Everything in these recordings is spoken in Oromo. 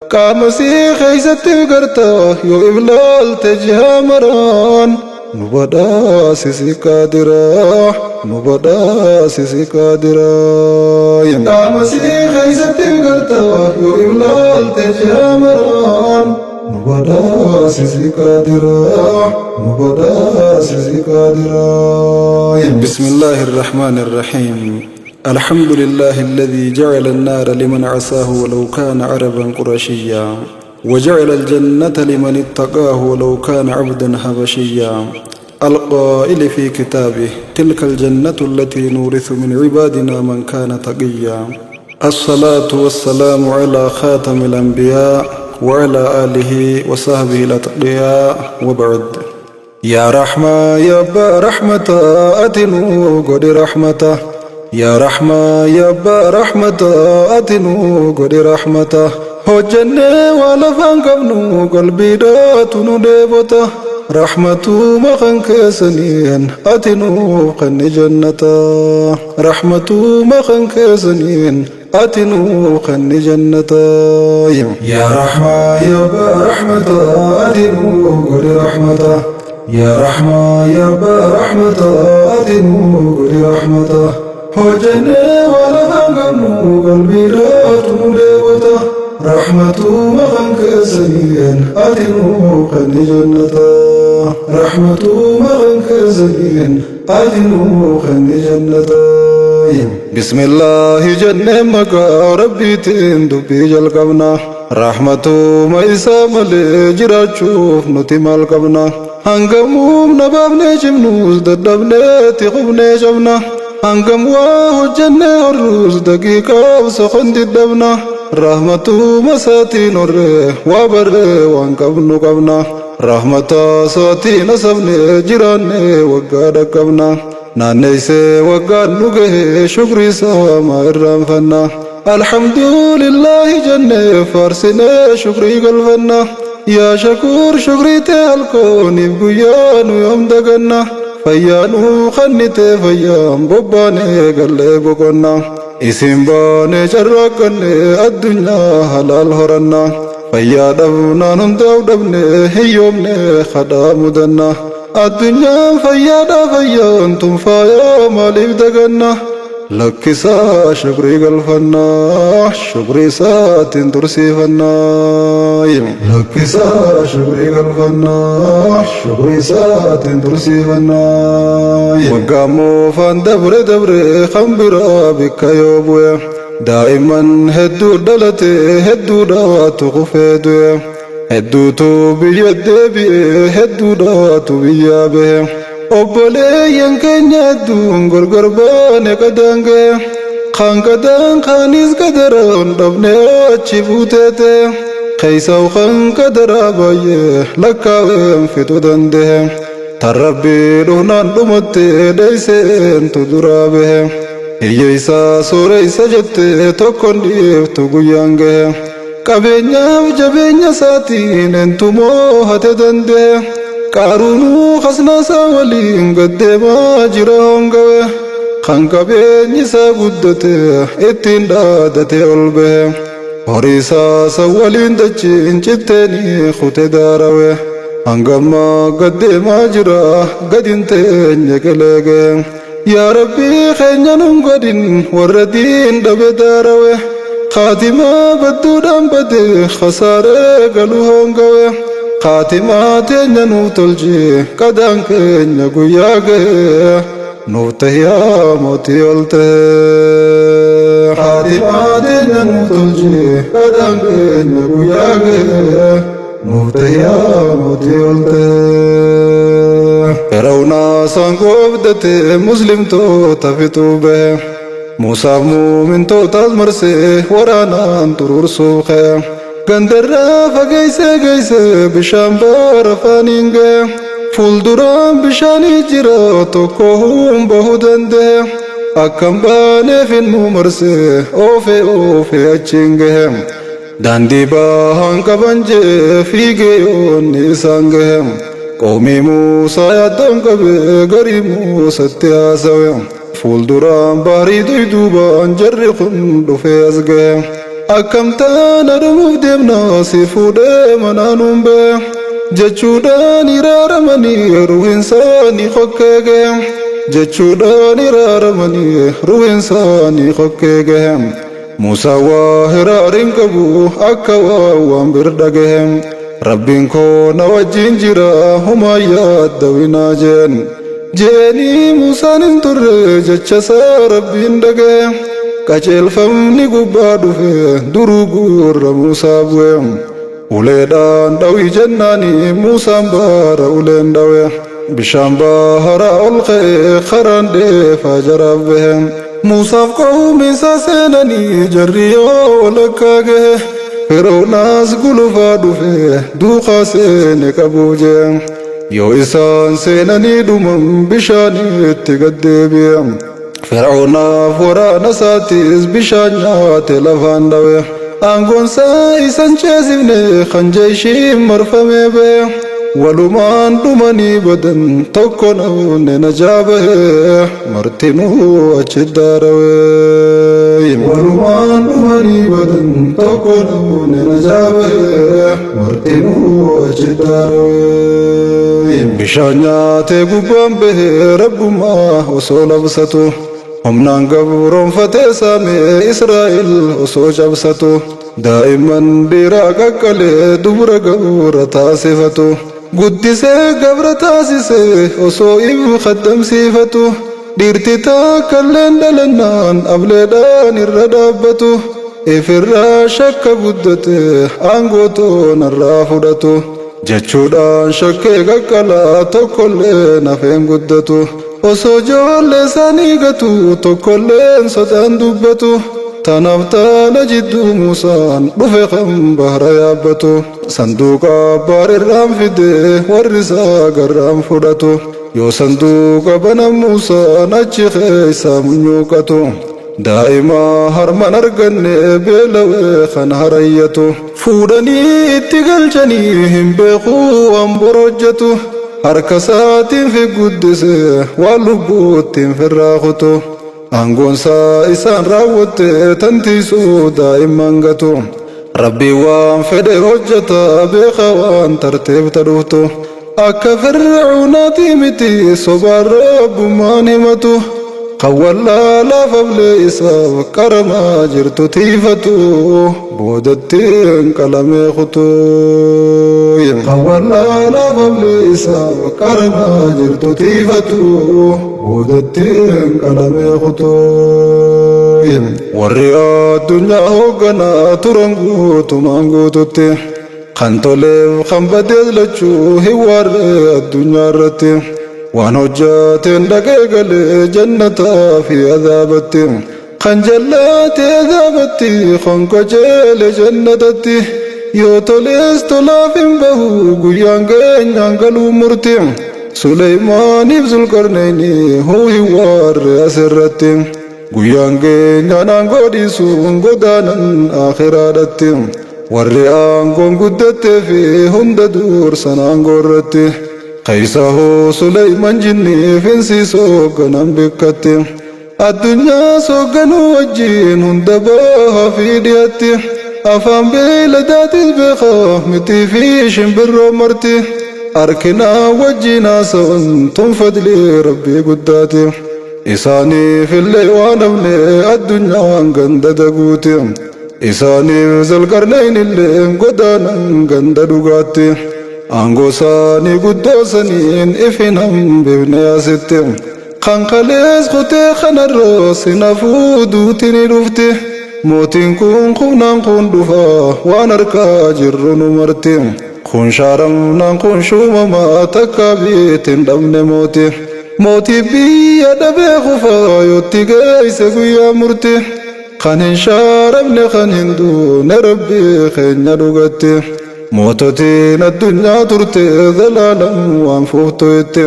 قامسي خيزت قرطه يو إبلال تجها مران نبدا سيسي قادرة نبدا سيسي قادرة قامسي خيزت قرطه يو إبلال تجها مران نبدا سيسي قادرة نبدا سيسي قادرة. بسم الله الرحمن الرحيم. الحمد لله الذي جعل النار لمن عصاه ولو كان عربا قرشيا، وجعل الجنة لمن اتقاه ولو كان عبدا حبشيا، القائل في كتابه تلك الجنة التي نورث من عبادنا من كان تقيا. الصلاة والسلام على خاتم الأنبياء وعلى آله وصحبه الأتقياء، وبعد. يا رحمة يا با رحمة أتنو قد رحمته، يا رحمة يا با رحمة أتنو قد رحمته، هجنة ولا فانقبنو قلبي داتنو ديبته، رحمة مخن كسنين أتنو قن جنته، رحمة مخن كسنين أتنو قن جنته. يا رحمة يا با رحمة أتنو قد رحمته، يا رحمة يا با رحمة أتنو قد رحمته، هجنة ولا فانقبنو قلبي داتنو ديبته، رحمة مخن كسنين أتنو قن جنته، رحمة مخن كسنين أتنو قن جنته. بسم الله جنة مكا ربي تندبي جلقبنا، رحمة ميسا ملي جراتشوف نتمال قبنا، هنقموم نبابني جمنوز ددبني تقبني جبنا، هنقم واه جنة الروز دقيقة وسخن ددبنا، رحمة مساتين الره وبره وانقبنو قبنا، رحمة ساتين سبني جيراني وقاد قبنا، نانيسي وقاد نقه شكري ساما الرام فنا، الحمد لله جنة فارسنا شكري قلبنا، يا شكور شكري تهلكوني بقيان يوم دقنا، فيانو خنتي فيان بباني قلي بقنا، اسم باني جرقني الدنيا حلال هرنا، فيا دفنا نمتو دبني هيومني خدا مدنا، الدنيا فيا دفيا انتم فيا مالك دقنا، لكسا شكري قلفنا شكري ساتين ترسي فنا، لكسا شكري قلفنا شكري ساتين ترسي فنا، وقامو فان دبر دبر خمبرا بك يوبويا، دائما هدو دلتي هدو دات غفيدويا، هدو تو بيد بي هدو دات بيابه، obboleeyyan keenya hedduun gorgorbaane qadange, kan qadan kanis qadaroon dhabnee achi fuuteete, keeysaw kan qadaraa baay'ee lakkaa'een fixuu danda'e, tan rabbii dhuunaan dhumatte dheeyseentu duraa bahe, hiyyeeysaa sooreysa jette tokkon dhiiftu guyyaan gahe, qabeenyaaf jabeenya isaatiin entumoo hate danda'e, قارونو خسنا ساولين قدما جرون قوي، خان قبين يسا قدته اتين دادته قلبه، هريسا ساولين دجين جتني خوت داروي، هنقما قدما جرا قدين تين يقلقه، يا ربي خينينم قدين وردين دب داروي، خاتمة بدو دام بده خساره قلوهن قوي، خاتمات نوتلجي قدان كن قياك نوته يا موتي ولته، خاتمات نوتلجي قدان كن قياك نوته يا موتي ولته، رونا سانقوبدت مسلم تو تفتو به، موسى مؤمن تو تزمرسي ورانا انطرور سوخه، قندرة فقيسة قيسة بشام بارفانينجة، فولدران بشاني جرا توكوهم بهدنده، أكم باني في الممرسة أوفي أجنجهم، داندي باهان كبنجة في جيون نيسانجهم، قومي موسى يدن قبي غري موسى تياسوهم، فولدران باري دوبان جرقن دفي أزجهم، akkamtaan adumuuf deemna si fuudhee manaanuun bee jechuudhaan iraaramanii ruuhin isaanii kokkeege jechuudhaan iraaramanii ruuhin isaanii kokkeege Muusaa waa hiraariin qabu akka waan birdhage Rabbiin koo na wajjin jira humaa yaaddawinaa jeeni Muusaan hin turre jechasaa Rabbiin dhage qajeelfamni gubbaa dhufe duruu gurra Muusaa bu'e uleedhaan dhawii jennaani Muusaan baara uleen dhawe bishaan baharaa ol ka'e karaan dheefaa jaraaf bahe Muusaaf qawmi isaa seenanii jarri yoo walakkaa gahe Firoonaas gulufaa dhufe duukaa seene qabuu jee yoo isaan seenanii dhuman bishaanitti gaddeebi'e Firoonaaf waraana isaatiis bishaan nyaate lafaan dhawe aangoonsaa isan ceesifne kan jeeshiin marfamee ba'e walumaan dhumanii badan tokko namne najaa bahe martinuu achi daarawe walumaan dhumanii badan tokko namne najaa bahe martinuu achi daarawe bishaan nyaatee gubbaan bahe rabbumaa osoo labsatu humnaan gabroonfatee saamee Israa'el osoo cabsatu daa'imman dhiiraa qaqqalee dubra gabra taasifatu guddisee gabra taasisee osoo ifu khaddamsiifatu dhiirti takkalleen dhalannaan ableedhaan irra dhaabbatu ifirraa shakka guddate aangootoon irraa fudhatu jechuudhaan shakkee qaqqalaa tokkollee nafeen guddatu osoo ijoollee isaanii gatu tokkolleen sodaan dubbatu tanaaf taana jidduu Muusaan dhufe kan bahara yaabbatu sanduuqa abbaarrirraan fide warri isaa garraan fudhatu yoo sanduuqa banan Muusaan achi keessa munyuuqatu daa'ima harman arganne beelawee kan harayyatu fuudhanii itti galchanii hin beeku waan borojjatu harka isaatiin fi guddise waan lubbuuttiin firraakutu aangoonsaa isaan raawwatte tantiisuu daa'imman gatu Rabbii waan fedhe hojjeta beeka waan tarteefta dhuftu akka Fir'aunaatii miti sobaan rabbummaan himatu kan wallaalaa ablee isaaf qaramaa jirtu tiifatu boodattiin qalamee kutu kan wallaalaa ablee isaaf qaramaa jirtu tiifatu boodattiin qalamee kutu warri addunyaa hoogganaa turan guutumaan guututti kan toleef kan badees lachuu hin waarre addunyaa irratti waan hojjateen dhaqee galee jannataa fi azaabatti kan jallate azaabatti kan qajeele jannatatti yoo tolees tolaaf hin bahu guyyaan keenyaan galuu murti Suleymaaniif Zulqarnayni huu hin waarre asirratti guyyaan keenyaan aangoo dhiisuun godaanan akhiraadhatti warri aangoon guddattee fi hunda dursan aangoo irratti Kaysahu Suleyman jinni finsi soogganan beekatti addunyaa soogganuu wajjin hunda baha fi dhiyatti afaan beeladaatis beeka mitii fi shimbirroo marti arkinaa wajjin haasawan tun fadlii rabbii guddaati isaaniif illee waan hafne addunyaan ganda daguuti isaaniif Zulqarnayn illee godaanan ganda dhugaatti aangoo isaanii guddoo saniin ifin hambifne asitti kan kalees kutee kanarra sinafuu duuti ni dhufti mootiin kun qubnaan kun dhufa waan harkaa jirru nu marti kun shaaramnaan kun shuumamaa takka biitin dhabne mootii biyya dhabee kufa yootti geeyse guyyaa murti kan hin shaaramne kan hin duune rabbii keenya dhugatti moototiin addunyaa turte zalaalam waan fuuftu itti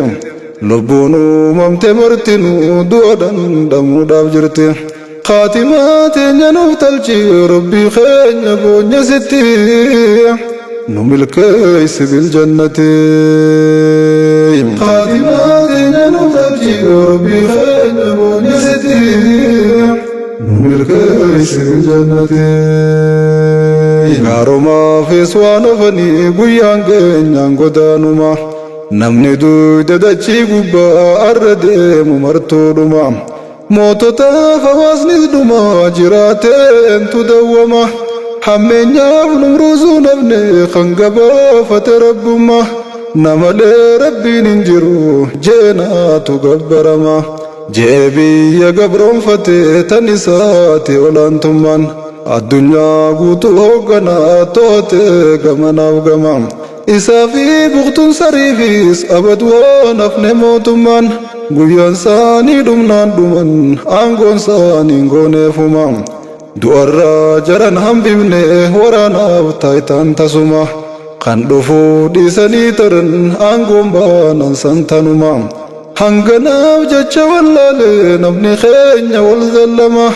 lubbuun uumamte martinuu du'a dandhamuudhaaf jirti khaatimaa teenya nuuf talchi rabbii keenya boonya sitti nu milkeessi biljannati khaatimaa teenya nuuf talchi rabbii keenya boonya sitti nu milkeessi jannati gaaroma feeswaan afanii guyyaan keenyaan godaanuma namni duyda dachii gubbaa arra deemu martoodhuma moototaaf hawaasnis dhuma jiraatteentu dawwama hammeenyaaf numruusuu nafne kan gabaafate rabbumma namalee rabbiin hin jiru jeenaatu gabbarama jee biyya gabroonfate tan isaati olaantummaan addunyaa guutuu hoogganaa toote gamanaaf gama isaa fi buqtuun sariifis abad waan hafne mootummaan guyyaan isaanii dhumnaan dhuman aangoon isaaniin gooneefuma du'arraa jaran hambifne waraanaaf taayitaan tasuma kan dhufuu dhiisanii taran aangoon baanan santanuma hanganaaf jecha wallaale namni keenya wal zallama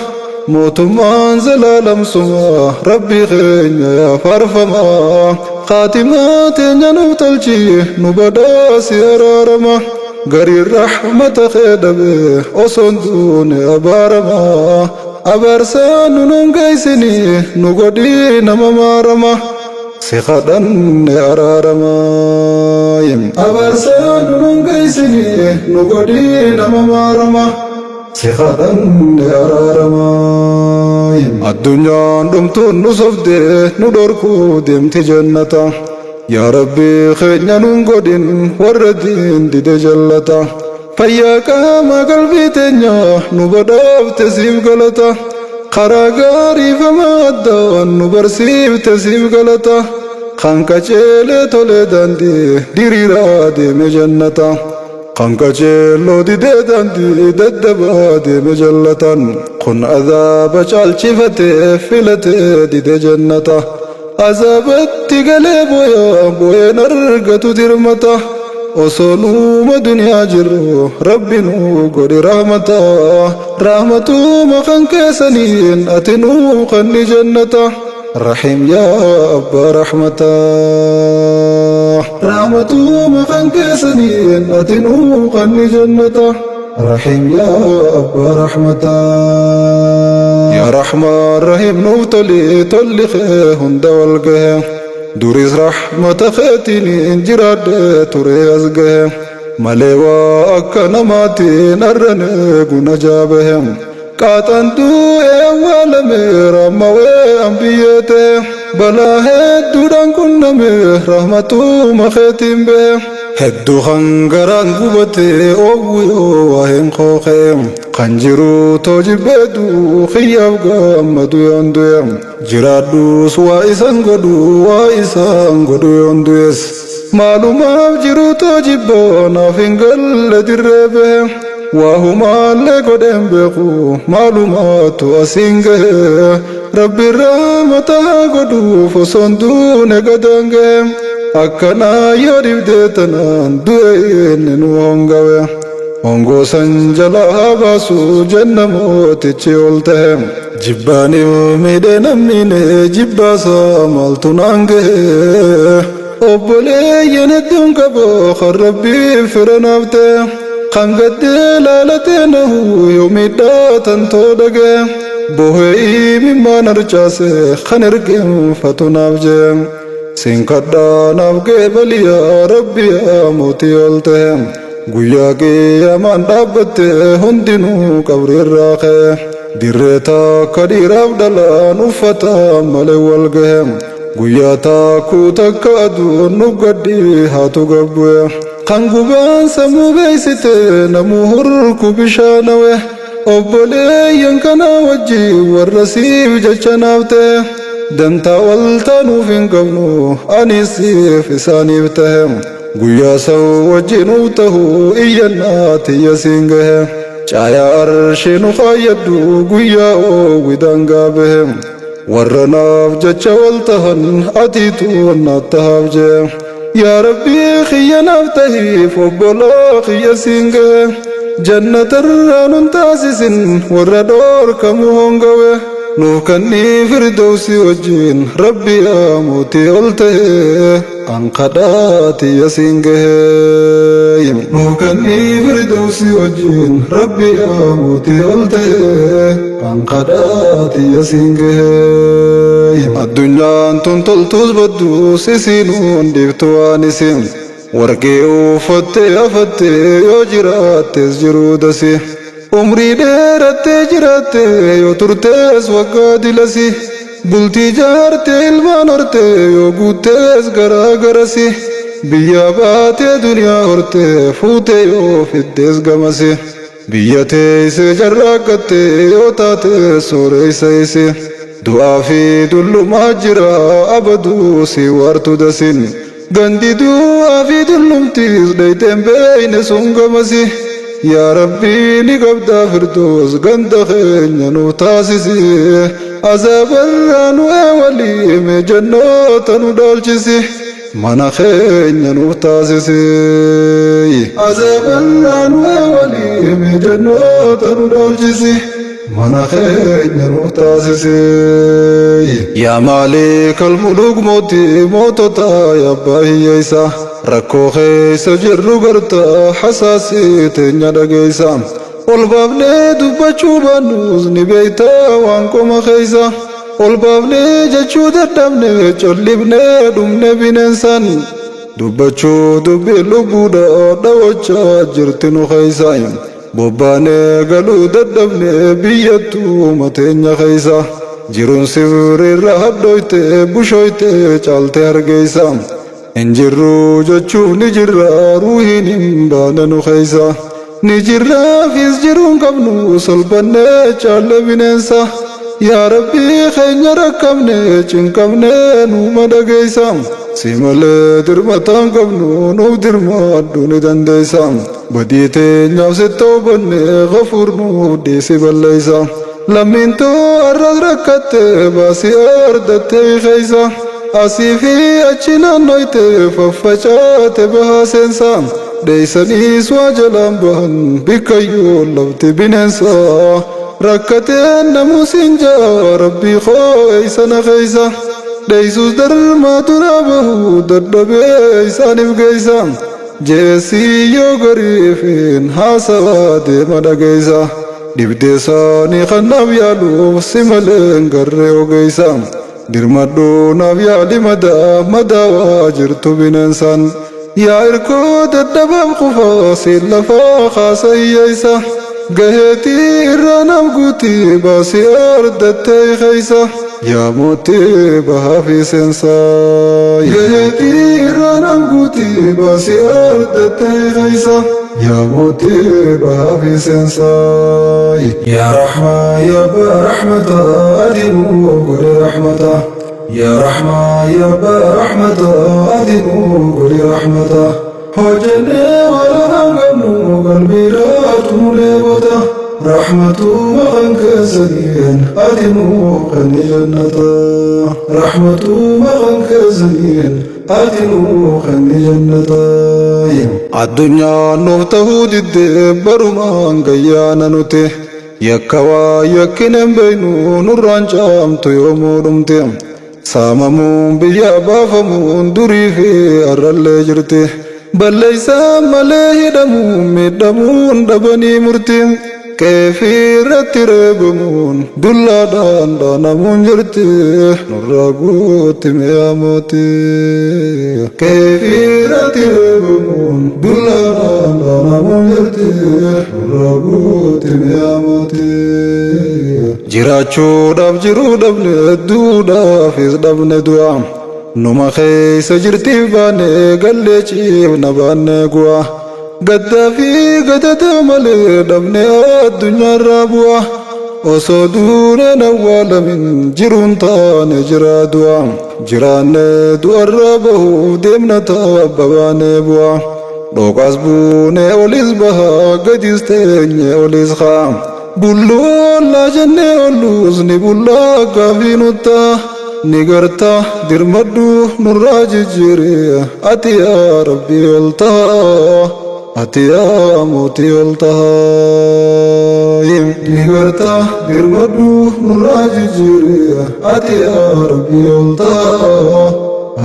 mootummaan zalaalamsuma rabbii keenya yaa faarfama qaatimaa teenya nuuf tolchi nu badhaasi araarama gariin rahmata kee dhabe osoon duune abaarama abaarsaa nu nun geessini nu godhii nama maarama si kadhanne araarama abaarsaa nu nun geessini nu godhii nama maarama si kadhanne araarama addunyaan dhumtuun nu sobde nu dhorkuu deemti jannata yaa rabbi keenya nun godhin warra diin dide jallata fayyaa qaama qalbii teenya nu badhaafte siif galata karaa gaarii famaa addaan nu barsiifte siif galata kan qajeelee tolee daandii diriiraa deeme jannata kan qajeeloo didee daandii daddabaa deeme jallatan kun azaaba caalchifatee filatee dide jannata azaabatti galee booyeen argatu dirmata osoo nuuma duniyaa jirru rabbi nu godhi rahmata rahmatuma kan keessaniin ati nuu kanni jannata رحيم يا أبا رحمتا رحمتو كان كيسنين أتنو قني جنتا رحيم يا أبا رحمتا يا رحمن رحيم نوتلي تولي خيهن دولقه دوريس رحمة خيتيني انجراد توري أزقه مليوا أكا نماتي نرنق نجابهم قاتنتو اول ميرا موي انبيته بلا هدودان كن رحمتو مختم به هدو خنگران قوتي اوو وهم خوخم خنجرو توجبدو خياب غمدو يندو جرادو سوائسان غدو يندوس معلومات جرو توجبو نافنگل دربه وهما لقدم بقو معلومات أسينجه ربي رحمتها قدو فصندون قدنجه أكنا يريد ديتنا دوين نوانجه ongo sanjala basu jannamoti chioltem jibbani umide namine jibbasa maltunange obole yenedun kabo kharabbi firanavte khangade lalatenahu yomida tantodage bohei mimman archase khanergem fatunavje sinkada navge baliya rabbi amoti oltem guyyaa qiyaamaan dhaabbatte hundinuu qabrirraa ka'e dirree takka dhiiraaf dhalaan uffata malee wal gahe guyyaa takkuu takka aduun nu gaddi haatu gabbu'e kan gubaan sammuu beeysite namuu hurku bishaanawe obboleeyyan kana wajji warra siif jecha naaf ta'e dantaa wal taanuuf hin qabnu ani siif isaaniif ta'e guyyaa sa'u wajjinuu ta'uu iyyannaati yasingahe caayaa arshiinu kaayyaddu guyyaa oowwidaan gaabahe warra naaf jecha wal tahan atiitu naaf tahaaf jee yaa rabbii kiyya naaf tahiif obboloo kiyya siingahe jannatarraa nun taasisin warra dhoorkamu hongawe نوكني فردوسي وجين ربي يا موتي قلته أنقداتي يسينجه نوكني فردوسي وجين ربي يا موتي قلته أنقداتي يسينجه الدنيا أنتم تلتوز بدو سيسينون ديفتواني سين ورقي وفتي أفتي يوجرات جرودسي عمري ديرت جرات يوترتس وقادلسي بلتي جارت المانورت يوغوتس غراغرسي بيا باتي دنيا هرت فوتي يوفدس غمسي بيتي سجراكت يوتات سوري سيسي دعا في دل ماجرا أبدو سوارت دسين غندي دعا في دلمتيز ديتم بين سنغمسي يا ربي نقبض فردوس غند خينيا نوتاسسي عذاب الرانو اولي مجنوت ندالجسي منا خينيا نوتاسسي عذاب الرانو اولي مجنوت ندالجسي منا خينيا نوتاسسي يا مالك الملوك موتي موتوتا يا باهي يسا ركو خيس جرو غرتا حساسي تنيا دغيسا والبابني دبچو بانوز نبيتا وانكو مخيسا والبابني جچو ددمني چوليبني دمني بننسان دبچو دبي لبودا دوچا جرتنو خيسا بوباني غلو ددمني بيتو متنيا خيسا جيرون سيوري رهب دويته بوشويته چالته ارغيسا انجرو جچو نجرا روحين بانن خيسا نجرا فيس جرون قبنو سلبن چال بننسا يا ربي خينيا ركمني چنكمني نوما دغيسا سيمل درمتان قبنو نو درما دون دنديسا بديته ناوستو بن غفور نو ديسي بليسا لمن تو أرد ركت باسي أردت خيسا أسيفي أچنا نويت ففجات بها سنسا ديساني سواجلان بهن بكيو لوت بننسا ركت نموسين جا ربي خويسا خيسا ديسوس در ما ترابه دردب إيسان بغيسا جيسي يو غريفين حاسوا دي مدغيسا دبدساني خناب يالو سملن غري وغيسا درمدو نابيالي مدى واجرتو بننسان يا إركو ددباب خفاسي لفا خاصة ييسا قهتي إرانام قوتي باسي أردتي خيسا يا موتي بها في سنساي قهتي إرانام قوتي باسي أردتي خيسا يا موتي بها في سنساي يا رحمة يا برحمة أدينو قولي رحمة يا رحمة يا برحمة أدينو قولي رحمة هجني ولا نغنو قلبي راتو لبوتا رحمة مغنك زين أدينو قني جنة رحمة مغنك زين أدينو قني جنة الدنيا نوته جد برمان قيانا نوته يكوا يكنن بينو نوران جامتو يومو دمته ساممون بيا بافمون دري في أرل جرته بل ليس مليه دمون مدمون دبني مرته كيفي رتربمون دلا دان دانمون جرته نراغوت مياموتي كيفي رتربمون دلا دان دانمون جرته نراغوت مياموتي جراچو داب جرو دبن دودا فيس دبن دوا نما خيس جرتي بانه گلچي نبانه گوا قدافي قدت مل دبن الدنيا رابوا وصدور نوال من جرون تان جرادوا جران دواربه دمنا تابوان بوا دوقاس بونه وليز بها قديستين وليز خام بلو لا جنة ولوز نبلا قافينوتا نغرتا درمدو نراج جيري أتي يا ربي التا ati yaa mootii ol tahaa digarta dirmadhu nurraa jijjiire ati yaa rabbii ol tahaa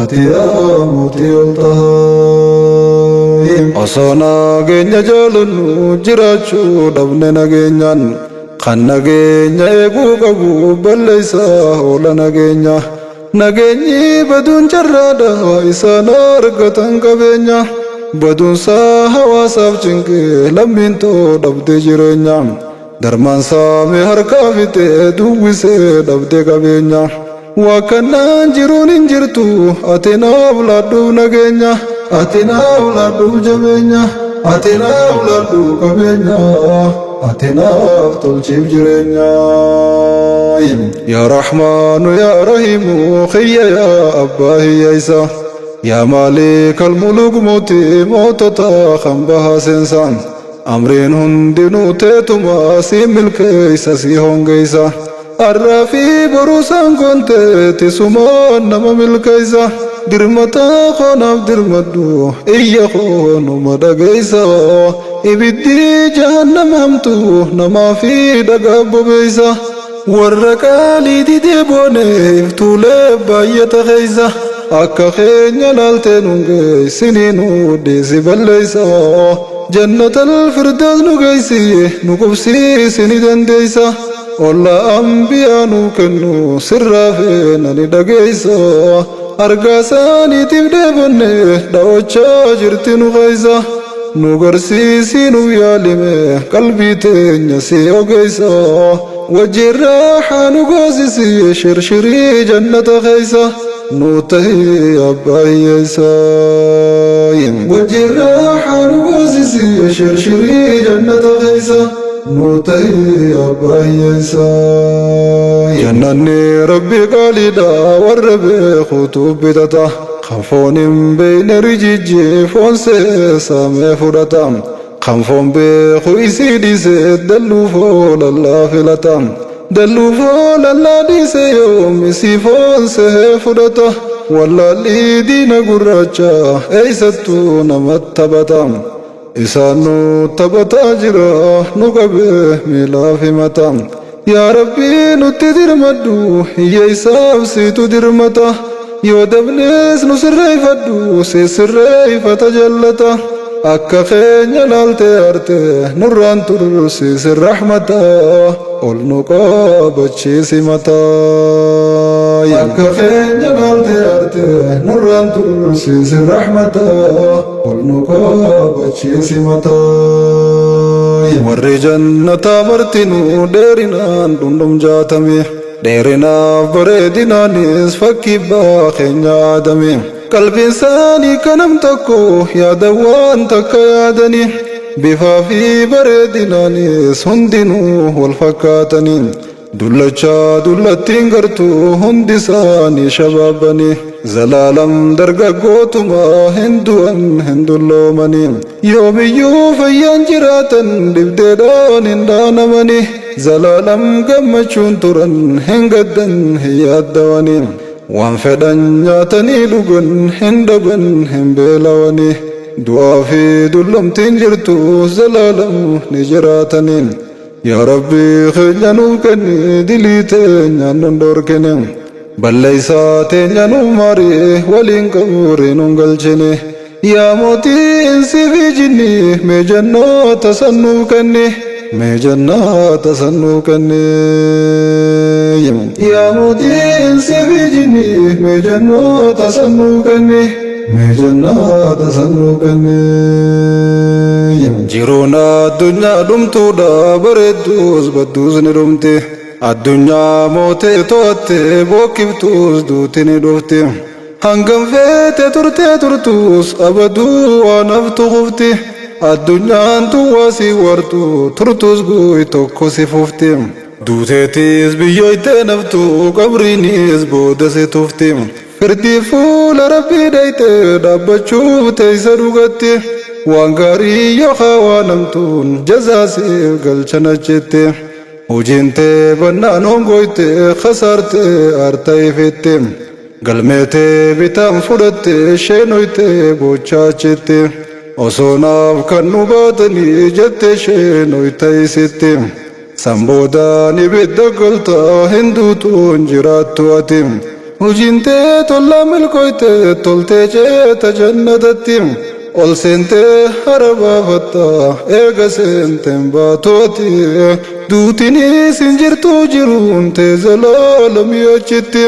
ati yaa mootii ol tahaa osoo nageenya jaalannu jiraachuu dhabne nageenyaan kan nageenya eeguu qabu balleessaa oola nageenya nageenyi baduun carraadha isaan argatan qabeenya baduunsaa hawaasaaf cinqee lammiin too dhabde jireenya darmaan saamee harkaa fixee duwwisee dhabde qabeenya waa kannaan jiruun hin jirtu ati naaf laadhuuf nageenya ati naaf laadhuuf jabeenya ati naaf laadhuuf qabeenya ati naaf tolchiif jireenya yaa rahmaanu yaa rahiimu khiyya yaa abbaa hiyyeessa yaa maalikal muluk mootii mootota kan bahaa seensaan amriin hundinuu teetuma si milkeeysa si hongeeysa arraa fi boruusaan konteeti sumaan nama milkeeysa dirmata koonaaf dirmadhu iyya koonuma dhageeysa ibiddi jahannam hamtu namaa fi dhagaa bobeeysa warra qaalii didee boone iftuulee baay'ata keeysa akka keenya laaltee nun geessinii nu dhiisi balleeysa jannatal firdaas nu geessi nu qubsiisi ni dandeeysa olla ambiyaa nu kennu sirraa feenani dhageeysa argaasaaniitiif dheebonne dha'ochaa jirti nu keeysa nu garsiisi nu yaalime qalbii teenya si ogeeysa wajjin raaxaa nu goosisi shirshirii jannata keeysa نوتهي أبايسا وجرا حرقوسي شرشري جنة غيسا نوتهي أبايسا جنني ربي قالدا والربي خطوب بدتا خنفون بين رجيجي فون سامي فرطا خنفون بيخو إسيدي سيد دلو فول الله فلتا دلو فول الله ديسي يوم سيفون سيفرطا والله اللي دينا قراجا ايستو نمت تبتا إسانو تبتا جرا نقبه ملا في متا يا ربي نتدر مدو يا إساف سيتو درمتا يو دبنس نسرعي فدو سيسرعي فتجلتا akka keenya laaltee arte nurraan tursiisi rahmata ol nu qabachiisi mataa akka keenya laaltee arte nurraan tursiisi rahmata ol nu qabachiisi mataa warri jannataa martinuu dheerinaan dhundhum jaatame dheerinaaf bareedinaanis fakkii baa keenya aadame قلبي إنساني كنم تكو يا دوان تكا يا دني بفافي بردناني سندنو والفكاتني دلچا دلتين غرتو هندساني شبابني زلالم درگا قوتما هندوان هندولومني يومي يوفيان جراتن لبددان اندانمني زلالم قمچون ترن هنگدن هيادواني waan fedhan nyaatanii dhugan hin dhaban hin beelawanii du'aa fi dullomtiin jirtu zalaalam ni jiraataniin yaa rabbi keenya nuuf kenni dilii teenyaan nun dhorkine balleeysaa teenya nuuf maarii waliin qabrii nun galchine yaa mootii insi fi jinni mee jannoota san nuuf kenni mee jannaata san nuuf kenni يا مدين سبجني مجنة تسنوكني مجنة تسنوكني جيرونا الدنيا دمتو دا بردوز بدوز نرمتي الدنيا موتي توتي بوكبتوز دوتني دوفتي هنگم فيتي ترتي ترتوس أبدو ونفتو غفتي الدنيا انتو واسي ورتو ترتوس قوي توكو سفوفتي دوتيتيز بيويتي نفتو قبرينيز بودسي توفتي فردي فول ربي دايتي دابچو تيسا دوغتي وانغاري يوخا وانمتون جزاسي قلچنا چيتي وجينتي بنانون غويتي خسارتي ارتاي فيتي قلميتي بيتام فرتي شينويتي بوچا چيتي osonaaf kan nu baatanii jette isheen hoytaysitti samboodaan ibidda galtaa hinduutuun jiraattu ati hujintee tolla milkooyte toltee ceeta jannatatti ol seentee harabaafatta eega seenteen baatooti duutinis hin jirtuu jiruun tee zalaalamii achitti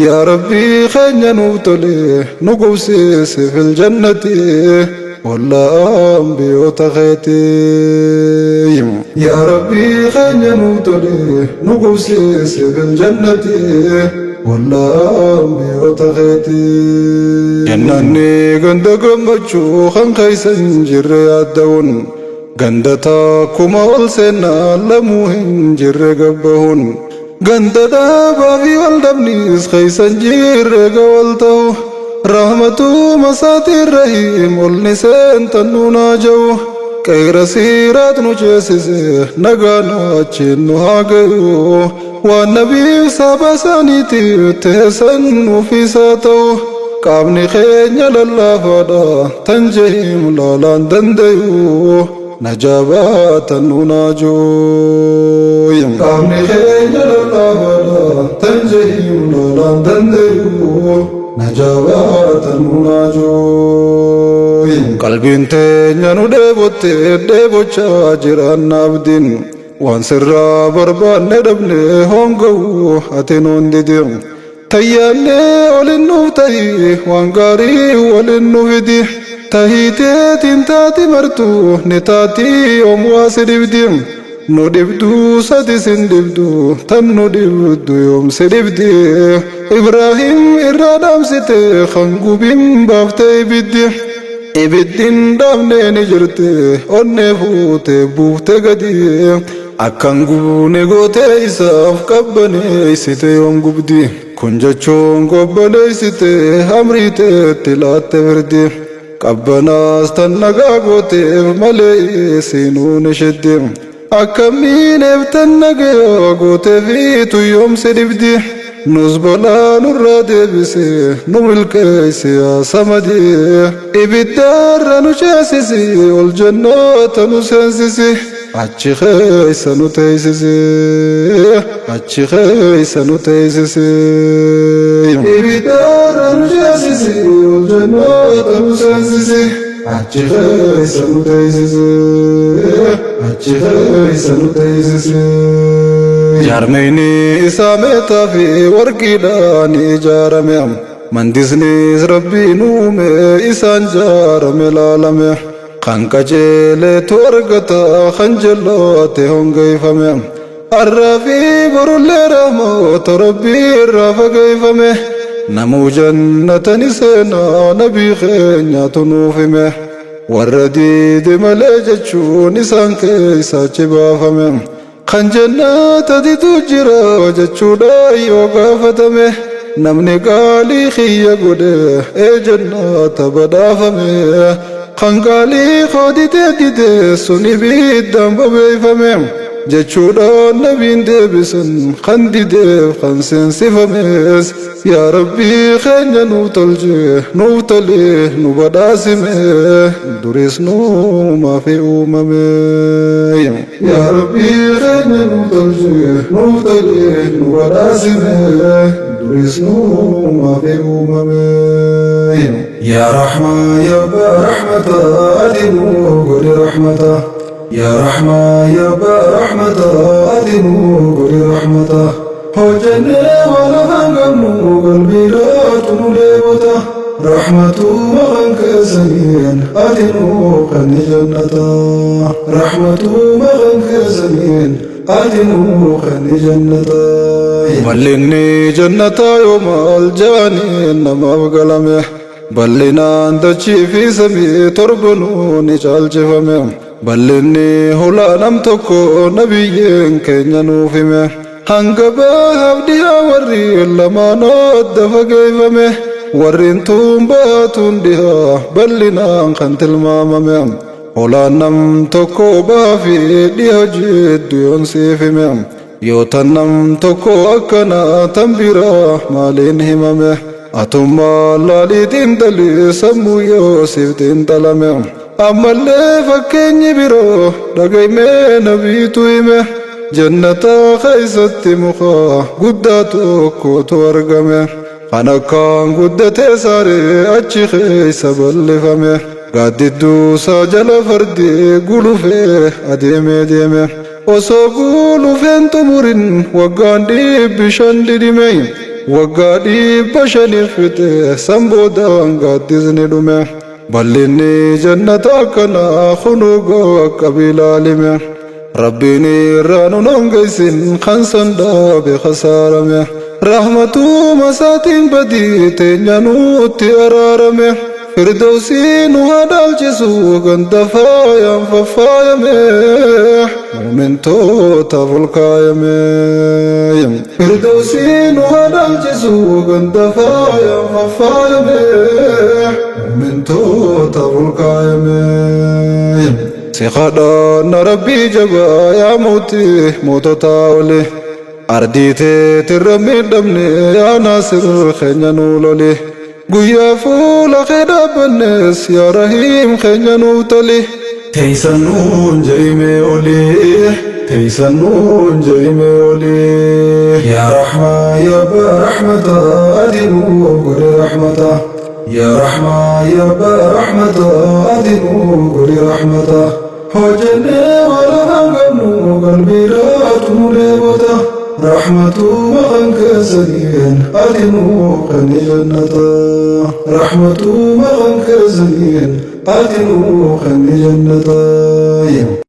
yaa rabbii keenya nuuf tole nu qubsiise fil jannati walla anbiyoota keeti yaa rabbii keenya nuuf tole nu qubsiise fil jannati walla anbiyoota keeti jannanni ganda gammachuu kan keeysan jirre yaadda'uun ganda takkuma ol seennaa lamuu hin jirre gabbahuun ganda dhaabaa fi wal dhabnis keeysan jirre gawal ta'u rahmatuu masaatiin rahiim olni seentan nuunaa ja'u qeera siiraat nu ceesise nagaan achiin nu haa gayu waan nabiif saaba isaaniitiif teessan nuufisaa ta'u qaamni keenya lallaafaadha tan jehiim laalaan dandayu najabaatan nuunaajuy qaamni keenya lallaafaadha tan jehiim laalaan dandayu najabaatan nuunaajuy qalbiin teenya nu dheebotte dheebochaa jiraan abdiin waan sirraa barbaanne dhabne hongawu ati nuun didim tayyaanne olin nuuf tahi waan gaarii walin nu fidi tahiteetiin taati martu ni taati yoomwaa si dhibdi nu dhibduu sadi sin dhibdu tan nu dhibdu yoom si dhibdi ibraahim irraa dhaamsite kan gubin baafte ibiddin dhaabnee ni jirte onnee fuute buufte gadi akkan gubuune gootee isaaf qabbaneeysite yoom gubdi kun jechuun qobboleeysite amriiteetti laatte firdi qabbanaas tan nagaa gooteef malee siinuun isheddi akkamiin eeftan nagaa gooteefiitu yoom si dhibdi nus balaa nurraa deebise nu milkeeyse yaa samadi ibiddaarra nu ceesisi ol jannaata nu seensisi achi keeysa nu teeysisi achi keeysa nu teeysisi ibiddaarra nu ceesisi ol jannaata nu seensisi achi keeysa nu teeysisi achi keeysa nu teeysisi jaarmeyni isaa meetaa fi warqiidhaan ijaarame mandisnis rabbiin uume isaan jaarame laalame kan qajeeleetu argata kan jalloate hongeeyfame arraa fi borullee rahmoota rabbii irraa fageeyfame namuu jannatani seenaa nabii keenyaatu nuuf hime warra diide malee jechuun isaan keeysachi baafame kan jannata ditu jira jechuudha yoo gaafatame namni qaalii xiyya godhe ee jannata badhaafame kan qaalii qooditee dide sun ibiddaan bobeeyfame jechuudha nabiin deebisan kan dideef kan seensifames yaa rabbii keenya nuuf tolche nuuf tole nu badhaasime duris nuumaaf uumame yaa rabbii keenya nuuf tolche nuuf tole nu badhaasime duris nuumaaf uumame yaa rahmaa yaa barahmata ati nuu godhe rahmata يا رحمة يا برحمة أدنو قولي رحمة هوجني ولا هنغمو قلبي لا تنوليبتا رحمة مغنك سنين أدنو قني جنة رحمة مغنك سنين أدنو قني جنة ملني جنة يوم الجاني نما بقلمه بلنان دچي في سمي تربنو نجال جفمه bal'inni hulaa nam tokko nabiyyiin keenya nuuf hime hanga bahaaf dhihaa warri lamaan adda fageeyfame warreen tuun baatuun dhihaa bal'inaan kan tilmaamame hulaan nam tokko baafi dhiha jiddu yoon siif hime yoo tan nam tokko akkana tan biraa maaliin himame atummaa laaliitiin dalii sammuu yoo siif xiinxalame أما اللي فكني برو دقيمي نبيتو إيمه جنة خيست مخا قداتو كوتو أرقمه أنا كان قدتي ساري أجي خيس بلفمه قاددو ساجل فردي قولو فيه أديمي ديمه وسو قولو فين تمرين وقان دي بشان دي ديمي وقادي بشان فتي سنبودان قادزني دمه بلني جنة أكنا خنوقو قبيلة لمه ربيني رانو نونغيسين خنسان دابي خسارمه رحمتو مساتين بدي تنيانو تيرارمه فردوسي نوادال جسو غند فايا ففايا مه مومنتو تفلكايا مه فردوسي نوادال جسو غند فايا ففايا مه مومنتو تفلكايا مه سيخدان ربي جبا يا موتي موتو تاولي أرديتي ترمي دمني يا ناصر خنينو لولي قويا فولا خيدا بالناس يا رحيم خنينو تلي تيسنون جيمي أولي تيسنون جيمي أولي يا رحمة يا برحمة أدنو قولي رحمة يا رحمة يا برحمة أدنو قولي رحمة هجني ولا غنو قلبي لا تمولي بوتا رحمته مغنك سنين أدنو قني جنة رحمته مغنك سنين أدنو قني جنة